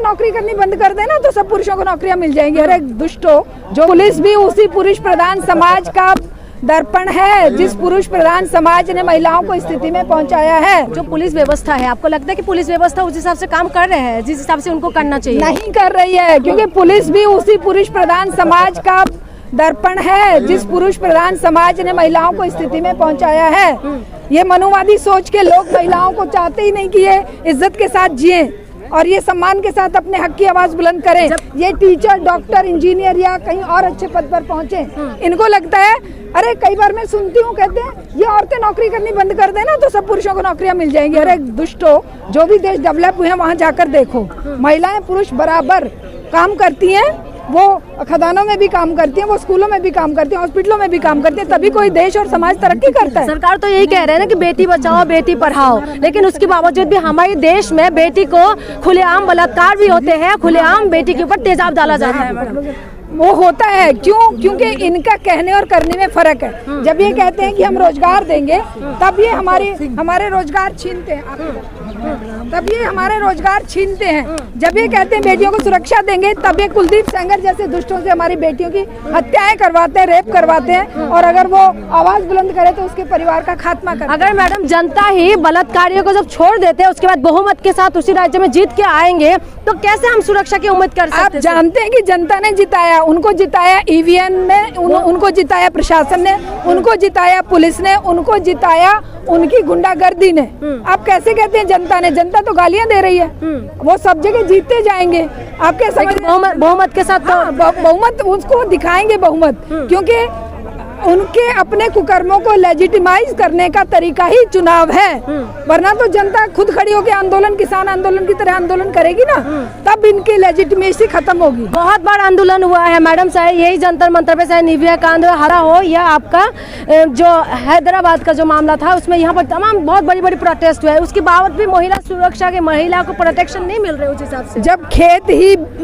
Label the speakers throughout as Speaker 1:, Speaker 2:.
Speaker 1: नौकरी करनी बंद कर देना तो सब पुरुषों को नौकरियां मिल जाएंगी। अरे दुष्टो, जो पुलिस भी उसी पुरुष प्रधान समाज का दर्पण है, जिस पुरुष प्रधान समाज ने महिलाओं को स्थिति में पहुंचाया है।
Speaker 2: जो पुलिस व्यवस्था है, आपको लगता है कि पुलिस व्यवस्था उस हिसाब से काम कर रहे हैं जिस हिसाब से उनको करना चाहिए?
Speaker 1: नहीं कर रही है, क्योंकि पुलिस भी उसी पुरुष प्रधान समाज का दर्पण है, जिस पुरुष प्रधान समाज ने महिलाओं को स्थिति में पहुंचाया है। ये मनुवादी सोच के लोग महिलाओं को चाहते ही नहीं कि ये इज्जत के साथ जिए और ये सम्मान के साथ अपने हक की आवाज बुलंद करें। ये टीचर, डॉक्टर, इंजीनियर या कहीं और अच्छे पद पर पहुंचे, इनको लगता है, अरे कई बार मैं सुनती हूँ, कहते हैं ये औरतें नौकरी करनी बंद कर देना तो सब पुरुषों को नौकरियां मिल जाएंगी। अरे दुष्टो, जो भी देश डेवलप हुए हैं वहाँ जाकर देखो, महिलाएं पुरुष बराबर काम करती हैं। वो खदानों में भी काम करती हैं, वो स्कूलों में भी काम करती हैं, हॉस्पिटलों में भी काम करती हैं, तभी कोई देश और समाज तरक्की करता है।
Speaker 2: सरकार तो यही कह रहे हैं ना कि बेटी बचाओ बेटी पढ़ाओ, लेकिन उसके बावजूद भी हमारे देश में बेटी को खुलेआम बलात्कार भी होते हैं, खुलेआम बेटी के ऊपर तेजाब डाला जाता है। मैडम,
Speaker 1: वो होता है क्यों? क्योंकि इनका कहने और करने में फर्क है। जब ये कहते हैं कि हम रोजगार देंगे, तब ये हमारे रोजगार छीनते हैं। तब ये हमारे रोजगार छीनते हैं। जब ये कहते हैं बेटियों को सुरक्षा देंगे, तब ये कुलदीप सेंगर जैसे दुष्टों से हमारी बेटियों की हत्याएं करवाते हैं, रेप करवाते हैं, और अगर वो आवाज बुलंद करे तो उसके परिवार का खात्मा करते हैं।
Speaker 2: अगर मैडम जनता ही बलात्कारियों को जब छोड़ देते हैं, उसके बाद बहुमत के साथ उसी राज्य में जीत के आएंगे, तो कैसे हम सुरक्षा की उम्मीद कर सकते हैं?
Speaker 1: आप जानते हैं कि जनता ने जिताया, उनको जिताया ईवीएम में, उनको जिताया प्रशासन ने, उनको जिताया पुलिस ने, उनको जिताया उनकी गुंडागर्दी ने। आप कैसे कहते हैं जनता ने? जनता तो गालियां दे रही है। वो सब जगह जीतते जाएंगे। आपके समझ
Speaker 2: बहुमत के साथ
Speaker 1: बहुमत उसको दिखाएंगे बहुमत, क्योंकि उनके अपने कुकर्मों को लेजिटिमाइज करने का तरीका ही चुनाव है। वरना तो जनता खुद खड़ी होकर आंदोलन, किसान आंदोलन की तरह आंदोलन करेगी ना, तब इनकी लेजिटिमेसी खत्म होगी।
Speaker 2: बहुत बार आंदोलन हुआ है मैडम, चाहे यही जंतर मंतर पे, चाहे निविया का आंदोलन हरा हो, या आपका जो हैदराबाद का जो मामला था, उसमें यहाँ पर तमाम बहुत बड़ी बड़ी प्रोटेस्ट हुआ है। उसके बावजूद भी महिला सुरक्षा के, महिला को प्रोटेक्शन नहीं मिल रही उस हिसाब से।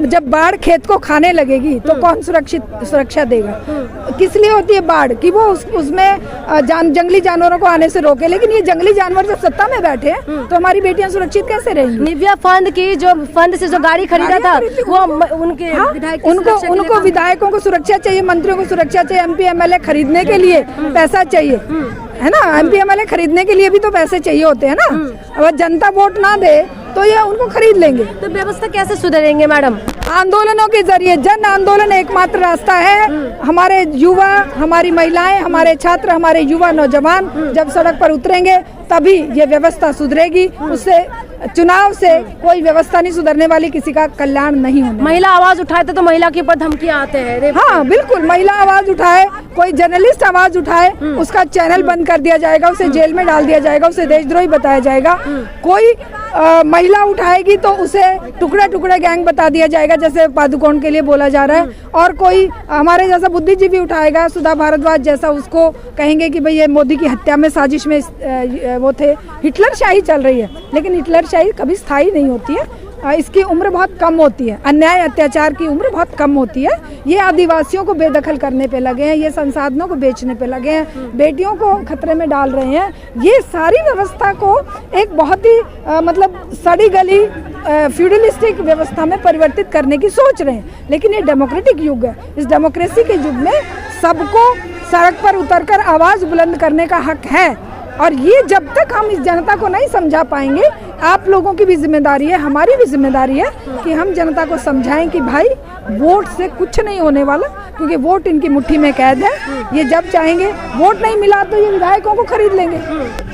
Speaker 1: जब बाढ़ खेत को खाने लगेगी तो कौन सुरक्षा देगा? किस लिए होती है बाढ़? कि वो उसमें जंगली जानवरों को आने से रोके। लेकिन ये जंगली जानवर जब सत्ता में बैठे हैं तो हमारी बेटियां सुरक्षित कैसे रहेंगी?
Speaker 2: निविया फंड से जो गाड़ी खरीदा था, वो उनके
Speaker 1: उनको विधायकों को सुरक्षा चाहिए, मंत्रियों को सुरक्षा चाहिए, MP MLA खरीदने के लिए पैसा चाहिए, है ना? MP MLA खरीदने के लिए भी तो पैसे चाहिए होते हैं ना। अगर जनता वोट ना दे तो ये उनको खरीद लेंगे।
Speaker 2: तो व्यवस्था कैसे सुधरेंगे मैडम?
Speaker 1: आंदोलनों के जरिए। जन आंदोलन एकमात्र रास्ता है। हमारे युवा, हमारी महिलाएं, हमारे छात्र, हमारे युवा नौजवान जब सड़क पर उतरेंगे, तभी ये व्यवस्था सुधरेगी। उससे चुनाव से कोई व्यवस्था नहीं सुधरने वाली, किसी का कल्याण नहीं होना।
Speaker 2: महिला आवाज उठाए तो महिला के ऊपर धमकियां आते हैं।
Speaker 1: हाँ बिल्कुल, महिला आवाज उठाए, कोई जर्नलिस्ट आवाज उठाए, उसका चैनल बंद कर दिया जाएगा, उसे जेल में डाल दिया जाएगा, उसे देशद्रोही बताया जाएगा। कोई महिला उठाएगी तो उसे टुकड़ा टुकड़ा गैंग बता दिया जाएगा, जैसे पादुकोण के लिए बोला जा रहा है। और कोई हमारे जैसा बुद्धिजीवी उठाएगा, सुधा भारद्वाज जैसा, उसको कहेंगे कि भाई ये मोदी की हत्या में, साजिश में वो थे। हिटलर शाही चल रही है, लेकिन हिटलर शाही कभी स्थायी नहीं होती है। इसकी उम्र बहुत कम होती है। अन्याय अत्याचार की उम्र बहुत कम होती है। ये आदिवासियों को बेदखल करने पे लगे हैं, ये संसाधनों को बेचने पे लगे हैं, बेटियों को खतरे में डाल रहे हैं। ये सारी व्यवस्था को एक बहुत ही मतलब सड़ी गली फ्यूडलिस्टिक व्यवस्था में परिवर्तित करने की सोच रहे हैं। लेकिन ये डेमोक्रेटिक युग है। इस डेमोक्रेसी के युग में सबको सड़क पर उतरकर आवाज बुलंद करने का हक है। और ये जब तक हम इस जनता को नहीं समझा पाएंगे, आप लोगों की भी जिम्मेदारी है, हमारी भी जिम्मेदारी है कि हम जनता को समझाएं कि भाई वोट से कुछ नहीं होने वाला, क्योंकि वोट इनकी मुट्ठी में कैद है। ये जब चाहेंगे, वोट नहीं मिला तो ये विधायकों को खरीद लेंगे,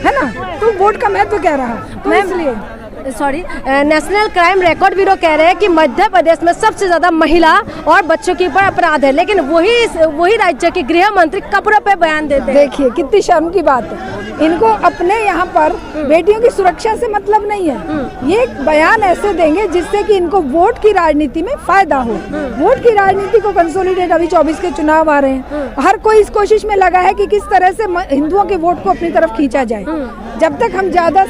Speaker 1: है ना? तो वोट का महत्व कह रहा है। तो इसलिए
Speaker 2: नेशनल क्राइम रिकॉर्ड ब्यूरो कह रहे हैं कि मध्य प्रदेश में सबसे ज्यादा महिला और बच्चों के ऊपर अपराध है, लेकिन वही राज्य के गृह मंत्री कपड़ों पे बयान देते हैं।
Speaker 1: देखिए कितनी शर्म की बात है। इनको अपने यहाँ पर बेटियों की सुरक्षा से मतलब नहीं है। ये एक बयान ऐसे देंगे जिससे कि इनको वोट की राजनीति में फायदा हो। वोट की राजनीति को कंसोलिडेट, अभी 24 के चुनाव आ रहे हैं, हर कोई इस कोशिश में लगा है कि किस तरह से हिंदुओं के वोट को अपनी तरफ खींचा जाए। जब तक हम ज्यादा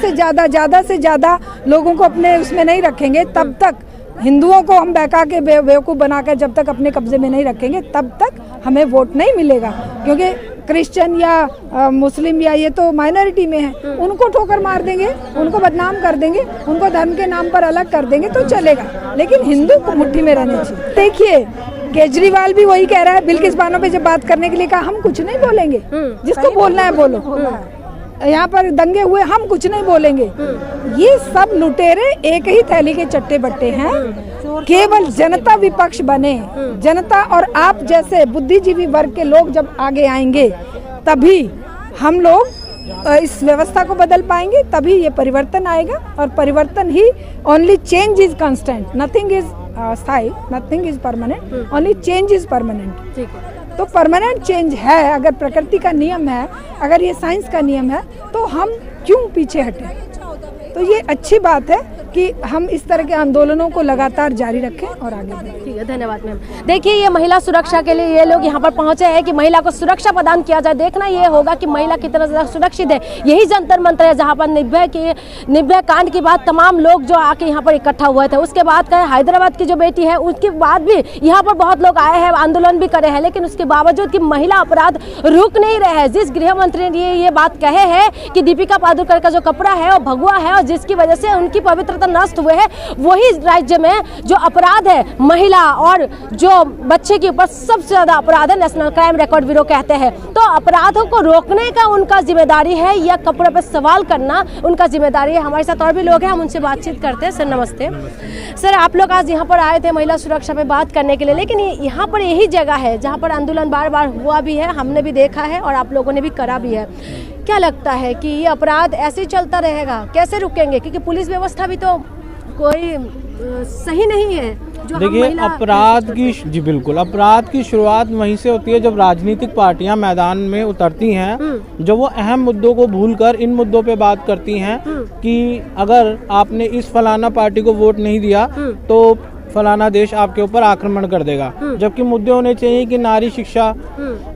Speaker 1: से ज्यादा लोगों को अपने उसमें नहीं रखेंगे, तब तक हिंदुओं को हम बहका के बेवकूफ़ बनाकर जब तक अपने कब्जे में नहीं रखेंगे, तब तक हमें वोट नहीं मिलेगा। क्योंकि क्रिश्चियन या मुस्लिम या ये तो माइनॉरिटी में है, उनको ठोकर मार देंगे, उनको बदनाम कर देंगे, उनको धर्म के नाम पर अलग कर देंगे तो चलेगा, लेकिन हिंदू को मुट्ठी में रहने चाहिए। देखिए केजरीवाल भी वही कह रहा है, बिल्किस बानो पे जब बात करने के लिए कहा हम कुछ नहीं बोलेंगे, जिसको बोलना है बोलो, यहाँ पर दंगे हुए हम कुछ नहीं बोलेंगे। ये सब लुटेरे एक ही थैली के चट्टे बट्टे हैं, केवल जनता विपक्ष बने, जनता और आप जैसे बुद्धिजीवी वर्ग के लोग जब आगे आएंगे तभी हम लोग इस व्यवस्था को बदल पाएंगे, तभी ये परिवर्तन आएगा। और परिवर्तन ही only change is constant, nothing is स्थायी, nothing is permanent, only change is permanent.
Speaker 2: ठीक है।
Speaker 1: तो परमानेंट चेंज है, अगर प्रकृति का नियम है, अगर ये साइंस का नियम है, तो हम क्यों पीछे हटें। तो ये अच्छी बात है कि हम इस तरह के आंदोलनों को लगातार जारी रखें और आगे बढ़ें।
Speaker 2: ठीक है, धन्यवाद मैम। देखिए ये महिला सुरक्षा के लिए ये लोग यहाँ पर पहुंचे हैं कि महिला को सुरक्षा प्रदान किया जाए। देखना ये होगा कि महिला कितना ज़्यादा सुरक्षित है। यही जंतर मंतर है जहाँ पर निर्भया कांड के बाद तमाम लोग जो आके यहाँ पर इकट्ठा हुए थे। उसके बाद का हैदराबाद की जो बेटी है उसके बाद भी यहाँ पर बहुत लोग आए हैं, आंदोलन भी करे हैं, लेकिन उसके बावजूद कि महिला अपराध रुक नहीं रहे हैं। जिस गृह मंत्री ने ये बात कहे है कि दीपिका पादुकोण का जो कपड़ा है वो भगवा है और जिसकी वजह से उनकी पवित्रता नष्ट हुए है, वही राज्य में जो अपराध है महिला और जो बच्चे के ऊपर सबसे ज्यादा अपराध है, नेशनल क्राइम रिकॉर्ड ब्यूरो कहते हैं। तो अपराधों को रोकने का उनका जिम्मेदारी है या कपड़े पर सवाल करना उनका जिम्मेदारी है। हमारे साथ और भी लोग हैं, हम उनसे बातचीत करते हैं। सर नमस्ते। सर आप लोग आज यहाँ पर आए थे महिला सुरक्षा पे बात करने के लिए, लेकिन यहाँ पर यही जगह है जहाँ पर आंदोलन बार बार हुआ भी है, हमने भी देखा है और आप लोगों ने भी करा भी है। क्या लगता है कि ये अपराध ऐसे ही चलता रहेगा, कैसे रुकेंगे? क्योंकि पुलिस व्यवस्था भी तो कोई सही नहीं है।
Speaker 3: देखिए अपराध की जी बिल्कुल, अपराध की शुरुआत वहीं से होती है जब राजनीतिक पार्टियां मैदान में उतरती हैं, जब वो अहम मुद्दों को भूलकर इन मुद्दों पे बात करती हैं कि अगर आपने इस फलाना पार्टी को वोट नहीं दिया तो फलाना देश आपके ऊपर आक्रमण कर देगा। जबकि मुद्दे होने चाहिए कि नारी शिक्षा,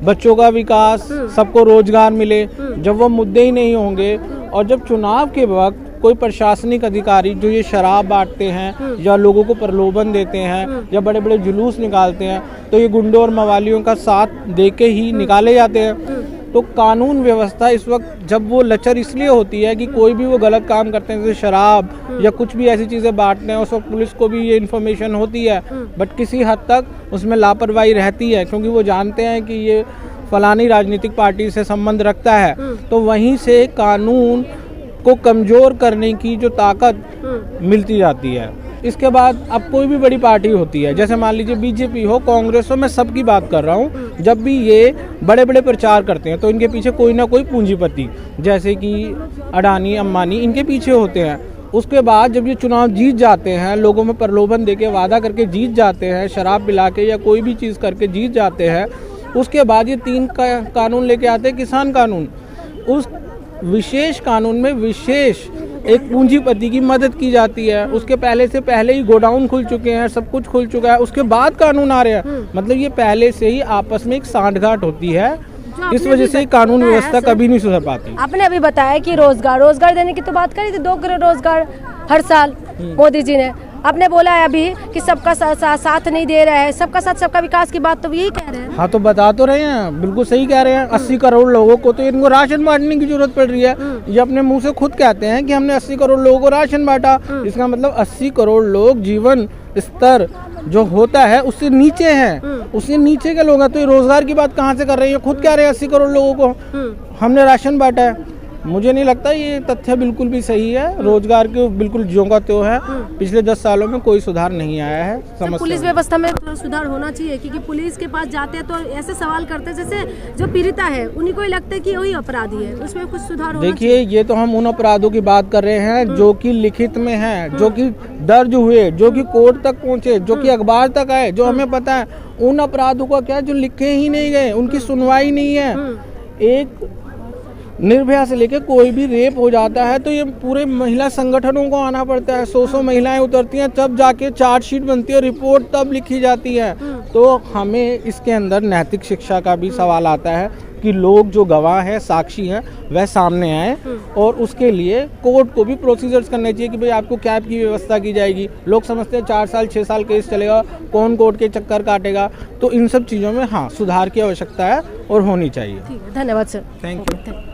Speaker 3: बच्चों का विकास, सबको रोजगार मिले। जब वो मुद्दे ही नहीं होंगे और जब चुनाव के वक्त कोई प्रशासनिक अधिकारी जो ये शराब बांटते हैं या लोगों को प्रलोभन देते हैं या बड़े बड़े जुलूस निकालते हैं, तो ये गुंडों और मवालियों का साथ देके ही निकाले जाते हैं। तो कानून व्यवस्था इस वक्त जब वो लचर इसलिए होती है कि कोई भी वो गलत काम करते हैं, जैसे शराब या कुछ भी ऐसी चीज़ें बांटते हैं, उस वक्त पुलिस को भी ये इन्फॉर्मेशन होती है, बट किसी हद तक उसमें लापरवाही रहती है क्योंकि वो जानते हैं कि ये फलानी राजनीतिक पार्टी से संबंध रखता है। तो वहीं से कानून को कमज़ोर करने की जो ताकत मिलती जाती है। इसके बाद अब कोई भी बड़ी पार्टी होती है, जैसे मान लीजिए बीजेपी हो, कांग्रेस हो, मैं सबकी बात कर रहा हूँ, जब भी ये बड़े बड़े प्रचार करते हैं तो इनके पीछे कोई ना कोई पूंजीपति जैसे कि अडानी, अंबानी इनके पीछे होते हैं। उसके बाद जब ये चुनाव जीत जाते हैं, लोगों में प्रलोभन देके वादा करके जीत जाते हैं, शराब पिला के या कोई भी चीज़ करके जीत जाते हैं, उसके बाद ये 3 कानून लेके आते हैं। किसान कानून, उस विशेष कानून में विशेष एक पूंजीपति की मदद की जाती है। उसके पहले ही गोडाउन खुल चुके हैं, सब कुछ खुल चुका है, उसके बाद कानून आ रहे हैं। मतलब ये पहले से ही आपस में एक सांठगांठ होती है, इस वजह से कानून व्यवस्था कभी नहीं सुधर पाती।
Speaker 2: आपने अभी बताया कि रोजगार देने की तो बात करी थी, 2 करोड़ रोजगार हर साल मोदी जी ने। आपने बोला है अभी कि सबका साथ नहीं दे रहा है, सबका साथ सबका विकास की बात तो यही कह रहे हैं।
Speaker 3: हाँ तो बता तो रहे हैं, बिल्कुल सही कह रहे हैं। 80 करोड़ लोगों को तो इनको राशन बांटने की जरूरत पड़ रही है। ये अपने मुंह से खुद कहते हैं कि हमने 80 करोड़ लोगों को राशन बांटा। इसका मतलब 80 करोड़ लोग जीवन स्तर जो होता है उससे नीचे हैं, उससे नीचे के लोग हैं। तो ये रोजगार की बात कहाँ से कर रहे हैं? खुद कह रहे हैं 80 करोड़ लोगों को हमने राशन बांटा है। मुझे नहीं लगता ये तथ्य बिल्कुल भी सही है। रोजगार के बिल्कुल ज्यों का त्यों है। पिछले 10 सालों में कोई सुधार नहीं आया है।
Speaker 2: पुलिस व्यवस्था में थोड़ा सुधार होना चाहिए, क्योंकि पुलिस के पास जाते हैं तो ऐसे सवाल करते हैं जैसे जो पीड़िता है उन्हीं को ही लगता है कि वही अपराधी है, उसमें कुछ सुधार होना।
Speaker 3: देखिए ये तो हम उन अपराधों की बात कर रहे हैं जो कि लिखित में है, जो कि दर्ज हुए, जो कि कोर्ट तक पहुँचे, जो कि अखबार तक आए, जो हमें पता है। उन अपराधों का क्या जो लिखे ही नहीं गए, उनकी सुनवाई नहीं है। एक निर्भया से लेके कोई भी रेप हो जाता है तो ये पूरे महिला संगठनों को आना पड़ता है। 100 महिलाएं उतरती हैं, तब जाके चार्जशीट बनती है, रिपोर्ट तब लिखी जाती है। तो हमें इसके अंदर नैतिक शिक्षा का भी सवाल आता है कि लोग जो गवाह हैं, साक्षी हैं, वह सामने आए और उसके लिए कोर्ट को भी प्रोसीजर्स करने चाहिए कि भाई आपको कैब की व्यवस्था की जाएगी। लोग समझते हैं 4 साल 6 साल केस चलेगा, कौन कोर्ट के चक्कर काटेगा। तो इन सब चीज़ों में हाँ सुधार की आवश्यकता है और होनी चाहिए।
Speaker 2: ठीक है, धन्यवाद सर।
Speaker 3: Thank you.